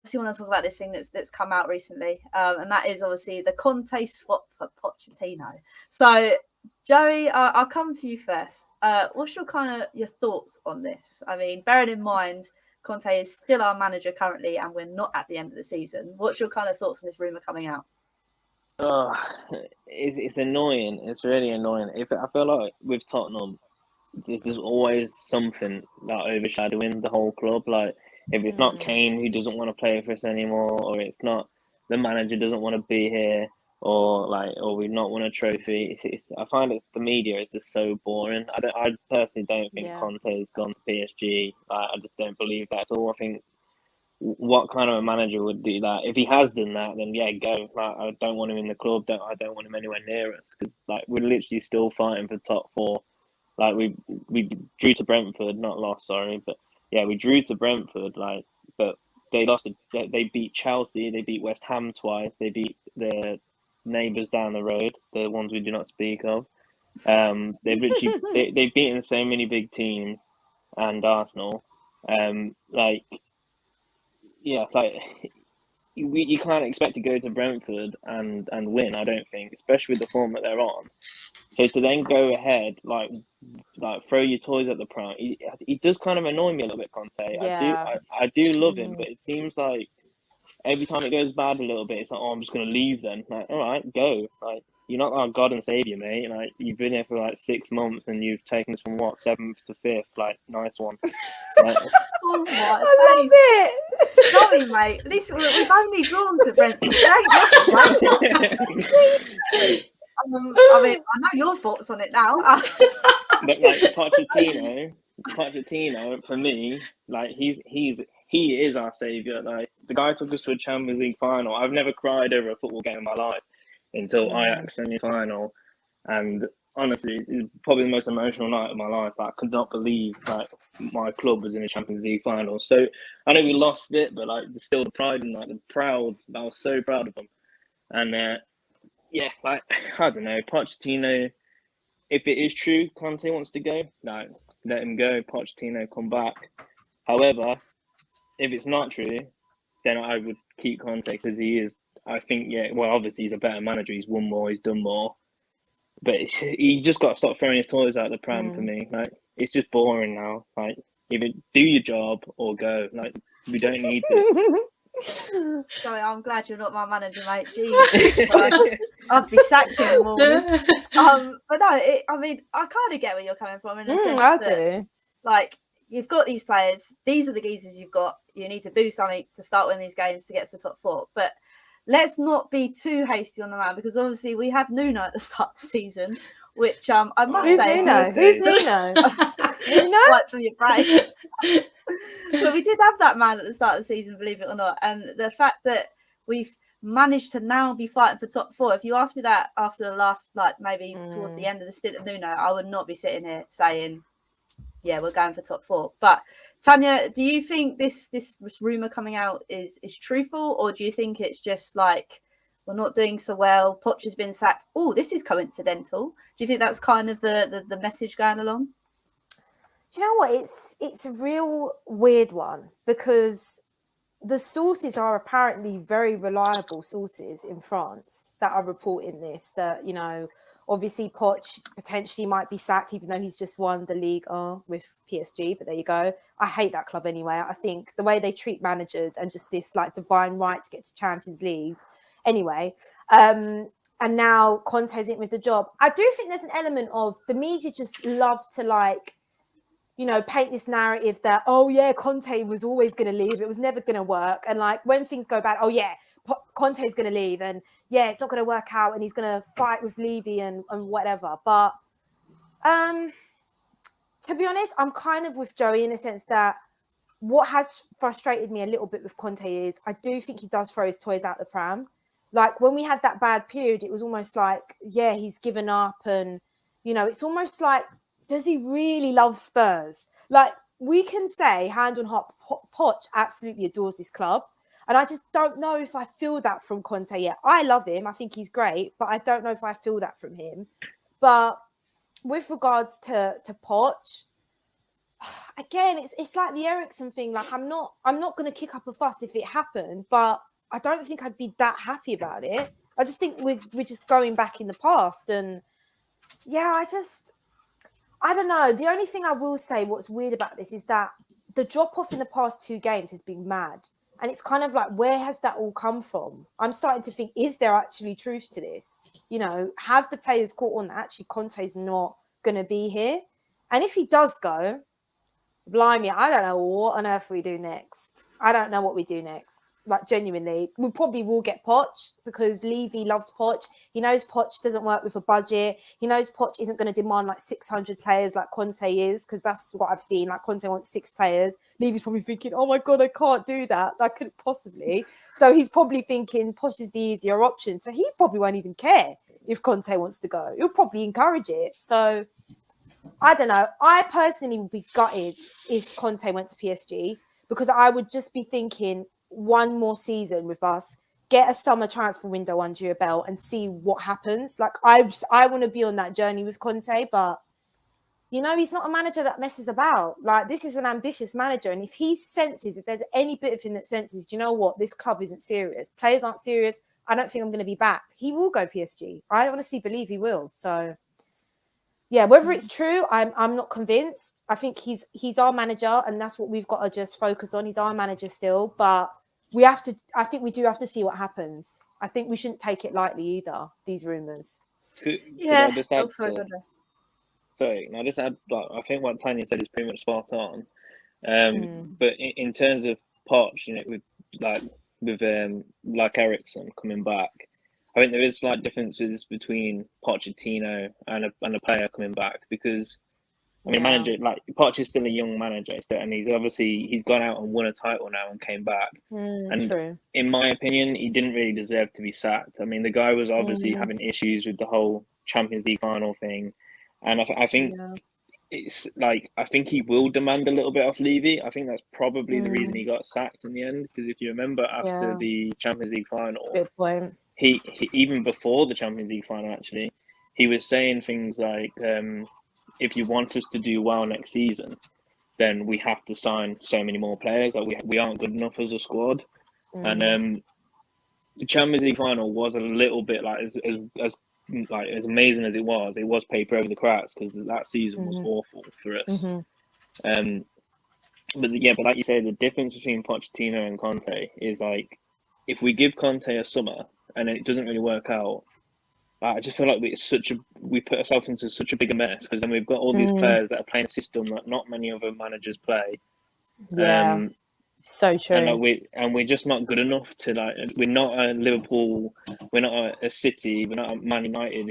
obviously want to talk about this thing that's come out recently, and that is obviously the Conte swap for Pochettino. So, Joey, I'll come to you first. What's your thoughts on this? I mean, bearing in mind Conte is still our manager currently, and we're not at the end of the season. What's your kind of thoughts on this rumor coming out? Oh, it's annoying. It's really annoying. I feel like with Tottenham, there's always something like overshadowing the whole club. Like if it's not Kane who doesn't want to play for us anymore, or it's not the manager doesn't want to be here, or we've not won a trophy. I find the media is just so boring. I personally don't think Conte's gone to PSG. I just don't believe that at all. I think what kind of a manager would do that? If he has done that, then yeah, go. Like, I don't want him in the club. I don't want him anywhere near us because like we're literally still fighting for top four. Like we drew to Brentford, not lost, sorry, but yeah, we drew to Brentford. Like, but they lost. They beat Chelsea. They beat West Ham twice. They beat the neighbours down the road, the ones we do not speak of. They've literally they've beaten so many big teams and Arsenal. Like yeah, like you can't expect to go to Brentford and win. I don't think, especially with the form that they're on. So to then go ahead, like throw your toys at the pram, he does kind of annoy me a little bit, Conte. I do love him, but it seems like every time it goes bad a little bit, it's like, oh, I'm just gonna leave then. Like, all right, go. Like, you're not our God and Savior, mate. Like, you've been here for like 6 months and you've taken us from what, 7th to 5th. Like, nice one. Like, oh my! I love it. Sorry, mate. At least we've only drawn to Brentford. I mean, I know your thoughts on it now. But like Pochettino, for me, like he is our savior. Like the guy took us to a Champions League final. I've never cried over a football game in my life until Ajax semi-final, and honestly, it's probably the most emotional night of my life. I could not believe like my club was in a Champions League final. So I know we lost it, but like still the pride and like the proud. I was so proud of them, and yeah, like I don't know, Pochettino. If it is true, Conte wants to go, no, let him go. Pochettino, come back. However, if it's not true, then I would keep Conte because he is. I think, yeah. Well, obviously he's a better manager. He's won more. He's done more. But he just got to stop throwing his toys out the pram for me. Like it's just boring now. Like either do your job or go. Like we don't need this. Sorry, I'm glad you're not my manager, mate. Jeez, I'd be sacked in the morning. But no, I mean, I kind of get where you're coming from in the sense that, like, you've got these players. These are the geezers you've got. You need to do something to start winning these games to get to the top four. But let's not be too hasty on the man because obviously we had Nuno at the start of the season, which I must say, Who's Nuno? Nuno? What's from your brain? But we did have that man at the start of the season, believe it or not, and the fact that we've managed to now be fighting for top four. If you asked me that after the last, like maybe towards the end of the stint of Nuno, I would not be sitting here saying, yeah, we're going for top four. But Tanya, do you think this rumor coming out is truthful, or do you think it's just like we're not doing so well, Poch has been sacked? Oh, this is coincidental. Do you think that's kind of the message going along? Do you know what? It's a real weird one because the sources are apparently very reliable sources in France that are reporting this, that, you know, obviously Poch potentially might be sacked, even though he's just won the league with PSG. But there you go. I hate that club anyway. I think the way they treat managers and just this like divine right to get to Champions League. Anyway, and now Conte's in with the job. I do think there's an element of the media just love to like, you know, paint this narrative that, oh yeah, Conte was always going to leave. It was never going to work. And like when things go bad, oh yeah, Conte's going to leave. And yeah, it's not going to work out. And he's going to fight with Levy and whatever. But to be honest, I'm kind of with Joey in the sense that what has frustrated me a little bit with Conte is I do think he does throw his toys out the pram. Like when we had that bad period, it was almost like, yeah, he's given up. And, you know, it's almost like, does he really love Spurs? Like we can say hand on heart, Poch absolutely adores this club. And I just don't know if I feel that from Conte yet. I love him. I think he's great, but I don't know if I feel that from him. But with regards to Poch, again, it's like the Eriksen thing. Like, I'm not going to kick up a fuss if it happened, but I don't think I'd be that happy about it. I just think we're just going back in the past, and yeah, I don't know. The only thing I will say, what's weird about this is that the drop off in the past 2 games has been mad, and it's kind of like, where has that all come from? I'm starting to think, is there actually truth to this? You know, have the players caught on that actually Conte's not going to be here, and if he does go, blimey, I don't know what on earth we do next. I don't know what we do next. Like, genuinely, we probably will get Poch because Levy loves Poch. He knows Poch doesn't work with a budget. He knows Poch isn't going to demand like 600 players like Conte is, because that's what I've seen. Like, Conte wants 6 players. Levy's probably thinking, oh my God, I can't do that. I couldn't possibly. So he's probably thinking Poch is the easier option. So he probably won't even care if Conte wants to go. He'll probably encourage it. So I don't know. I personally would be gutted if Conte went to PSG, because I would just be thinking, one more season with us, get a summer transfer window under your belt and see what happens. Like, I want to be on that journey with Conte, but you know, he's not a manager that messes about. Like, this is an ambitious manager, and if he senses, if there's any bit of him that senses, do you know what, this club isn't serious, players aren't serious, I don't think I'm going to be backed, he will go PSG. I honestly believe he will. So yeah, whether it's true, I'm not convinced. I think he's our manager, and that's what we've got to just focus on. He's our manager still, but I think we do have to see what happens. I think we shouldn't take it lightly either, these rumours. Could I just add sorry, I just add, like, I think what Tanya said is pretty much spot on. But in terms of Poch, you know, with Eriksen coming back, I think there is slight differences between Pochettino and a player coming back, because I mean, manager, like, Poch is still a young manager, and he's gone out and won a title now and came back. And True. in my opinion, he didn't really deserve to be sacked. I mean, the guy was obviously having issues with the whole Champions League final thing, and I think it's like, I think he will demand a little bit off Levy. I think that's probably the reason he got sacked in the end, because if you remember, after the Champions League final, good point. He even before the Champions League final, actually, he was saying things like, if you want us to do well next season, then we have to sign so many more players. Like, we aren't good enough as a squad. And the Champions League final was a little bit like, as amazing as it was paper over the cracks, because that season was awful for us. But like you say, the difference between Pochettino and Conte is, like, if we give Conte a summer and it doesn't really work out, I just feel like we put ourselves into such a bigger mess, because then we've got all these players that are playing a system that not many other managers play. Yeah, so true. And we're just not good enough to, like, we're not a Liverpool, we're not a City, we're not a Man United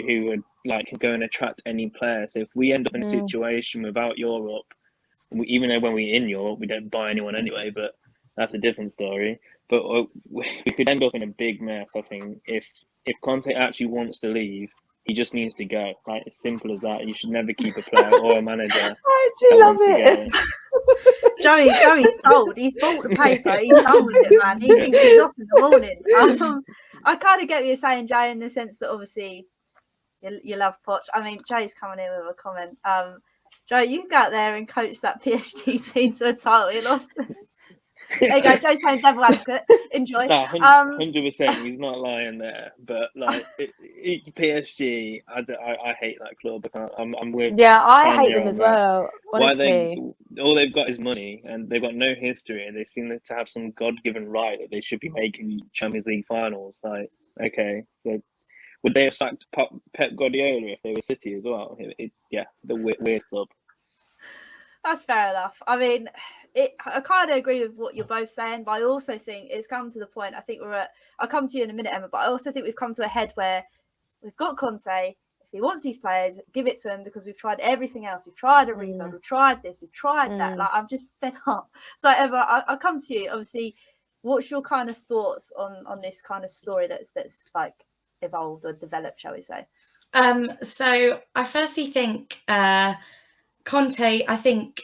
who would, like, go and attract any player. So if we end up in a situation without Europe, even though when we're in Europe we don't buy anyone anyway, but that's a different story. But we could end up in a big mess, I think, if Conte actually wants to leave. He just needs to go. Like, as simple as that. You should never keep a player or a manager. I do love it. Joey's sold. He's bought the paper. He's sold it, man. He thinks he's off in the morning. I kind of get what you're saying, Jay, in the sense that obviously you love Poch. I mean, Jay's coming in with a comment. Joe, you can go out there and coach that PSG team to a title. You lost. There you go, Joe's playing devil advocate. Enjoy. No, 100%. He's not lying there. But, like, PSG, I hate that club. I'm with. Yeah, I hate them as well. Honestly. All they've got is money, and they've got no history, and they seem to have some God-given right that they should be making Champions League finals. Like, okay, so would they have sacked Pep Guardiola if they were City as well? The weird club. That's fair enough. I mean, I kind of agree with what you're both saying, but I also think it's come to the point. I think I'll come to you in a minute, Emma, but I also think we've come to a head where we've got Conte. If he wants these players, give it to him, because we've tried everything else. We've tried a rebuild, we've tried this, we've tried that. Like, I'm just fed up. So, Emma, I'll come to you. Obviously, what's your kind of thoughts on this kind of story that's like evolved or developed, shall we say? So I firstly think Conte, I think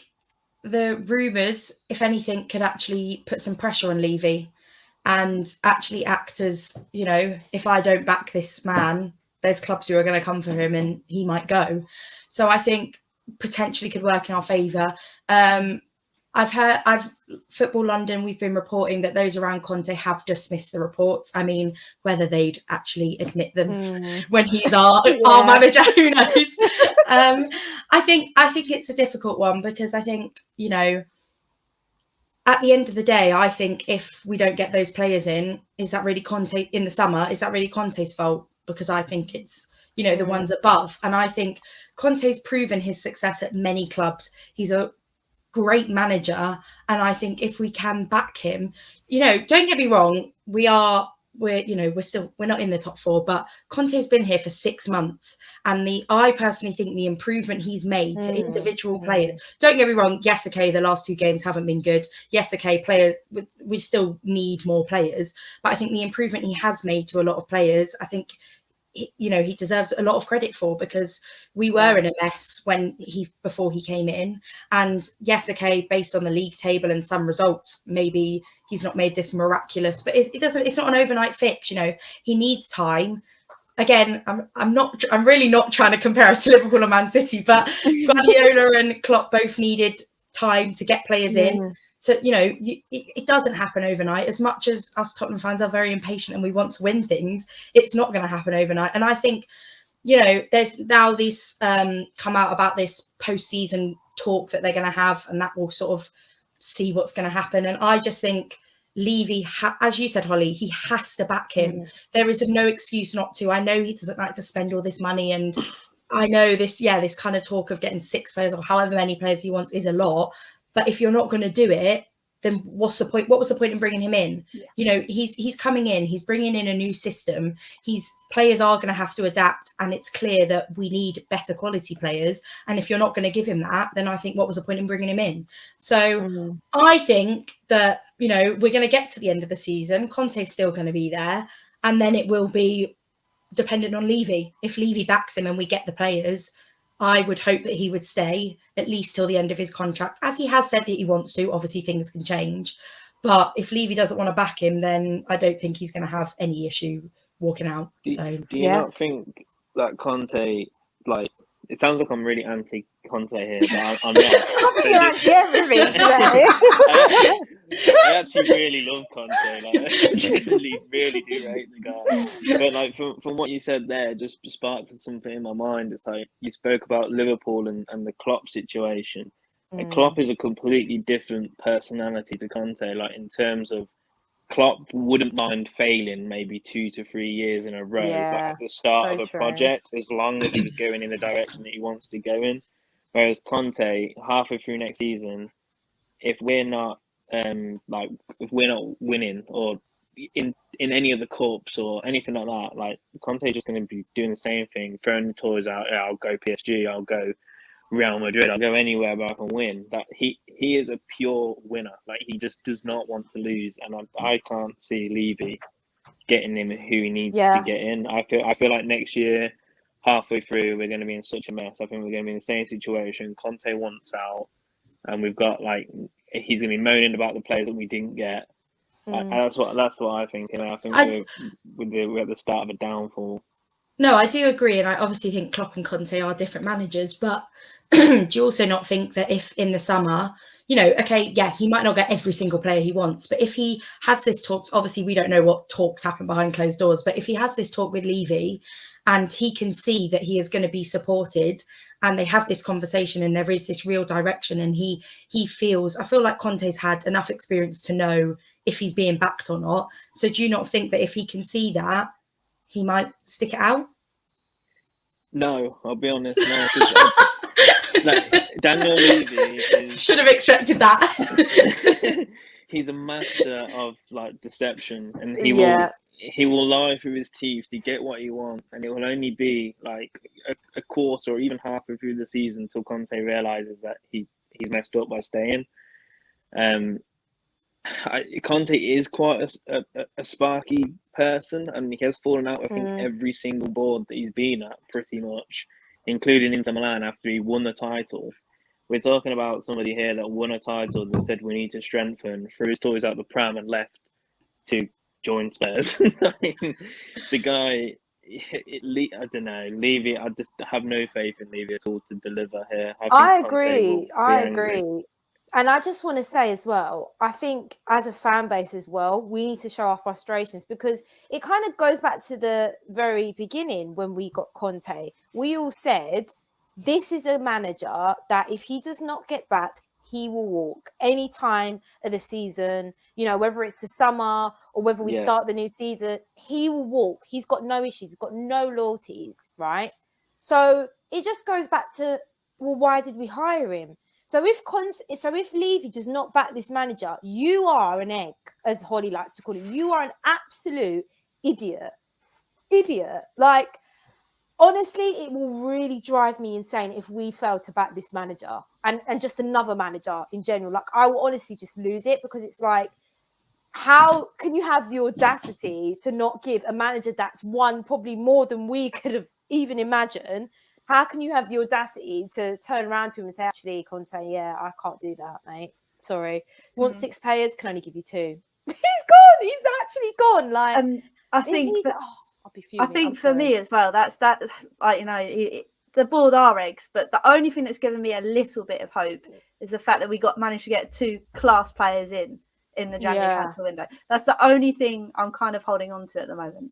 the rumours, if anything, could actually put some pressure on Levy and actually act as, you know, if I don't back this man, there's clubs who are going to come for him and he might go. So I think potentially could work in our favour. Football London, we've been reporting that those around Conte have dismissed the reports. I mean, whether they'd actually admit them when he's our manager, who knows? I think it's a difficult one, because I think, you know, at the end of the day, I think if we don't get those players in, is that really Conte in the summer? Is that really Conte's fault? Because I think it's, you know, the ones above. And I think Conte's proven his success at many clubs. He's a great manager, and I think if we can back him, you know, don't get me wrong, we're not in the top 4, but Conte's been here for 6 months, and I personally think the improvement he's made to individual players, don't get me wrong, yes, okay, the last 2 games haven't been good, yes, okay, players, we still need more players, but I think the improvement he has made to a lot of players, I think, you know, he deserves a lot of credit for, because we were in a mess before he came in. And yes, okay, based on the league table and some results, maybe he's not made this miraculous, but it's not an overnight fix. You know, he needs time. Again, I'm really not trying to compare us to Liverpool and Man City, but Guardiola and Klopp both needed time to get players in. So, you know, it doesn't happen overnight. As much as us Tottenham fans are very impatient and we want to win things, it's not going to happen overnight. And I think, you know, there's now this come out about this post-season talk that they're going to have, and that will sort of see what's going to happen. And I just think Levy, as you said, Hollie, he has to back him. There is no excuse not to. I know he doesn't like to spend all this money, and I know this kind of talk of getting 6 players or however many players he wants is a lot. But if you're not going to do it, then what's the point? What was the point in bringing him in? Yeah. You know, he's coming in, he's bringing in a new system. Players are going to have to adapt, and it's clear that we need better quality players. And if you're not going to give him that, then I think what was the point in bringing him in? So I think that, you know, we're going to get to the end of the season. Conte's still going to be there, and then it will be dependent on Levy. If Levy backs him and we get the players, I would hope that he would stay at least till the end of his contract, as he has said that he wants to. Obviously, things can change. But if Levy doesn't want to back him, then I don't think he's going to have any issue walking out. Do you not think that Conte, like, it sounds like I'm really anti-Conte here, but I'm not. I think you're anti-everything today. I actually really love Conte. Like, I genuinely really do rate the guy. But like from what you said there, just sparked something in my mind. It's like you spoke about Liverpool and the Klopp situation. And Klopp is a completely different personality to Conte. Like, in terms of, Klopp wouldn't mind failing maybe 2 to 3 years in a row, but at the start of a project, as long as he was going in the direction that he wants to go in. Whereas Conte, halfway through next season, if we're not winning or in any of the cups or anything like that, like, Conte's just going to be doing the same thing, throwing the toys out. Yeah, I'll go PSG, I'll go Real Madrid, I'll go anywhere where I can win. That he is a pure winner. Like, he just does not want to lose, and I can't see Levy getting him who he needs to get in. I feel like next year, halfway through, we're going to be in such a mess. I think we're going to be in the same situation. Conte wants out, and we've got, like, he's going to be moaning about the players that we didn't get. That's what I think. You know, I think we're at the start of a downfall. No, I do agree, and I obviously think Klopp and Conte are different managers, but do you also not think that if in the summer, you know, okay, yeah, he might not get every single player he wants, but if he has this talk, obviously we don't know what talks happen behind closed doors, but if he has this talk with Levy and he can see that he is going to be supported and they have this conversation and there is this real direction, and he feels, I feel like Conte's had enough experience to know if he's being backed or not. So do you not think that if he can see that, he might stick it out? No, I'll be honest. No, like, Daniel Levy should have accepted that. He's a master of, like, deception, and he will lie through his teeth to get what he wants, and it will only be like a quarter or even halfway through the season till Conte realizes that he's messed up by staying. Conte is quite a sparky person, and he has fallen out, I think, every single board that he's been at, pretty much, including Inter Milan after he won the title. We're talking about somebody here that won a title that said we need to strengthen, threw his toys out the pram and left to join Spurs. I mean, the guy I don't know, Levy. I just have no faith in Levy at all to deliver here. I I think Conte will agree. be I angry. agree. And I just want to say as well, I think as a fan base as well, we need to show our frustrations, because it kind of goes back to the very beginning when we got Conte. We all said, this is a manager that if he does not get backed, he will walk any time of the season, you know, whether it's the summer or whether we Yeah. start the new season, he will walk. He's got no issues. He's got no loyalties, right? So it just goes back to, well, why did we hire him? So if Levy does not back this manager, you are an egg, as Hollie likes to call it. You are an absolute idiot. Like, honestly, it will really drive me insane if we fail to back this manager and just another manager in general. Like, I will honestly just lose it, because it's like, how can you have the audacity to not give a manager that's won probably more than we could have even imagined? How can you have the audacity to turn around to him and say, actually, Conte, yeah, I can't do that, mate. Sorry. You want 6 players? Can only give you 2. He's gone. He's actually gone. Like, I think I'll be fuming. I think for me as well, that's that. Like, you know, the board are eggs, but the only thing that's given me a little bit of hope is the fact that we managed to get 2 class players in the January transfer window. That's the only thing I'm kind of holding on to at the moment.